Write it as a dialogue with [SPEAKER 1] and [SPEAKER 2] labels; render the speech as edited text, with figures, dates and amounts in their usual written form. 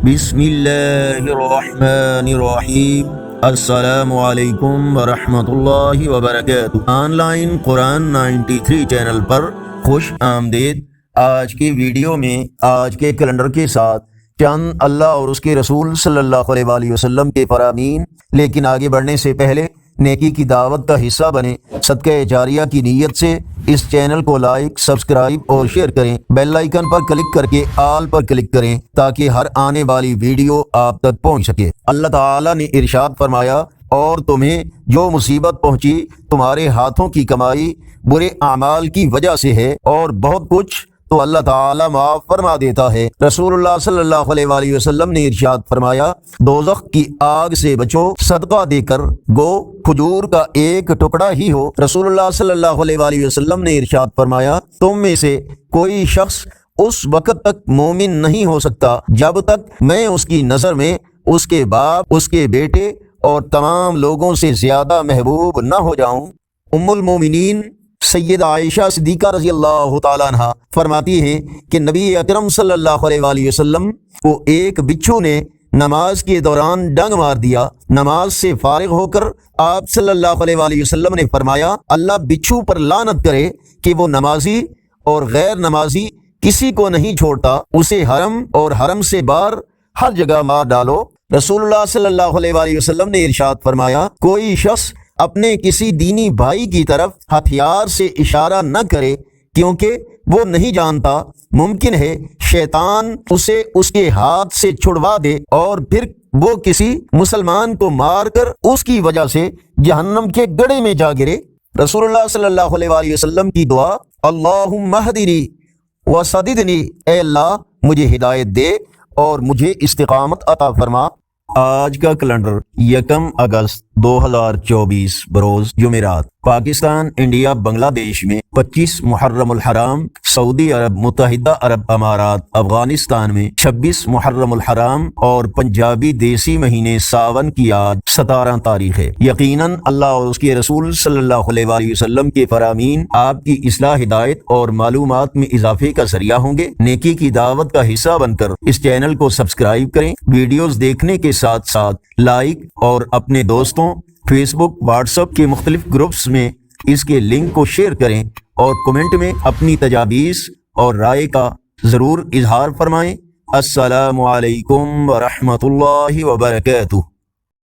[SPEAKER 1] بسم اللہ الرحمن الرحیم۔ السلام علیکم ورحمۃ اللہ وبرکاتہ۔ آن لائن قرآن 93 چینل پر خوش آمدید۔ آج کی ویڈیو میں آج کے کیلنڈر کے ساتھ چند اللہ اور اس کے رسول صلی اللہ علیہ وآلہ وسلم کے فرامین، لیکن آگے بڑھنے سے پہلے نیکی کی دعوت کا حصہ بنیں۔ صدقہ جاریہ کی نیت سے اس چینل کو لائک، سبسکرائب اور شیئر کریں۔ بیل آئیکن پر کلک کر کے آل پر کلک کریں تاکہ ہر آنے والی ویڈیو آپ تک پہنچ سکے۔ اللہ تعالیٰ نے ارشاد فرمایا، اور تمہیں جو مصیبت پہنچی تمہارے ہاتھوں کی کمائی برے اعمال کی وجہ سے ہے، اور بہت کچھ تو اللہ تعالیٰ معاف فرما دیتا ہے۔ رسول اللہ صلی اللہ علیہ وآلہ وسلم نے ارشاد فرمایا، دوزخ کی آگ سے بچو صدقہ دے کر، گو کھجور کا ایک ٹکڑا ہی ہو۔ رسول اللہ صلی اللہ علیہ وآلہ وسلم نے ارشاد فرمایا، تم میں سے کوئی شخص اس وقت تک مومن نہیں ہو سکتا جب تک میں اس کی نظر میں اس کے باپ، اس کے بیٹے اور تمام لوگوں سے زیادہ محبوب نہ ہو جاؤں۔ ام المومنین سیدہ عائشہ صدیقہ رضی اللہ تعالیٰ عنہ فرماتی ہیں کہ نبی اکرم صلی اللہ علیہ وآلہ وسلم کو ایک بچھو نے نماز کے دوران ڈنگ مار دیا۔ نماز سے فارغ ہو کر آپ صلی اللہ علیہ وآلہ وسلم نے فرمایا، اللہ بچھو پر لعنت کرے کہ وہ نمازی اور غیر نمازی کسی کو نہیں چھوڑتا، اسے حرم اور حرم سے باہر ہر جگہ مار ڈالو۔ رسول اللہ صلی اللہ علیہ وآلہ وسلم نے ارشاد فرمایا، کوئی شخص اپنے کسی دینی بھائی کی طرف ہتھیار سے اشارہ نہ کرے، کیونکہ وہ نہیں جانتا، ممکن ہے شیطان اسے اس کے ہاتھ سے چھڑوا دے اور پھر وہ کسی مسلمان کو مار کر اس کی وجہ سے جہنم کے گڑھے میں جا گرے۔ رسول اللہ صلی اللہ علیہ وآلہ وسلم کی دعا، اللہم اہدنی وسددنی، اے اللہ مجھے ہدایت دے اور مجھے استقامت عطا فرما۔ آج کا کیلنڈر 1 اگست 2024 بروز جمعرات۔ پاکستان، انڈیا، بنگلہ دیش میں 25 محرم الحرام، سعودی عرب، متحدہ عرب امارات، افغانستان میں 26 محرم الحرام، اور پنجابی دیسی مہینے ساون کی آج 17 تاریخ ہے۔ یقیناً اللہ اور اس کے رسول صلی اللہ علیہ وآلہ وسلم کے فرامین آپ کی اصلاح، ہدایت اور معلومات میں اضافے کا ذریعہ ہوں گے۔ نیکی کی دعوت کا حصہ بن کر اس چینل کو سبسکرائب کریں۔ ویڈیوز دیکھنے کے ساتھ ساتھ لائک اور اپنے دوستوں، فیس بک، واٹس ایپ کے مختلف گروپس میں اس کے لنک کو شیئر کریں، اور کمنٹ میں اپنی تجاویز اور رائے کا ضرور اظہار فرمائیں۔ السلام علیکم ورحمۃ اللہ وبرکاتہ۔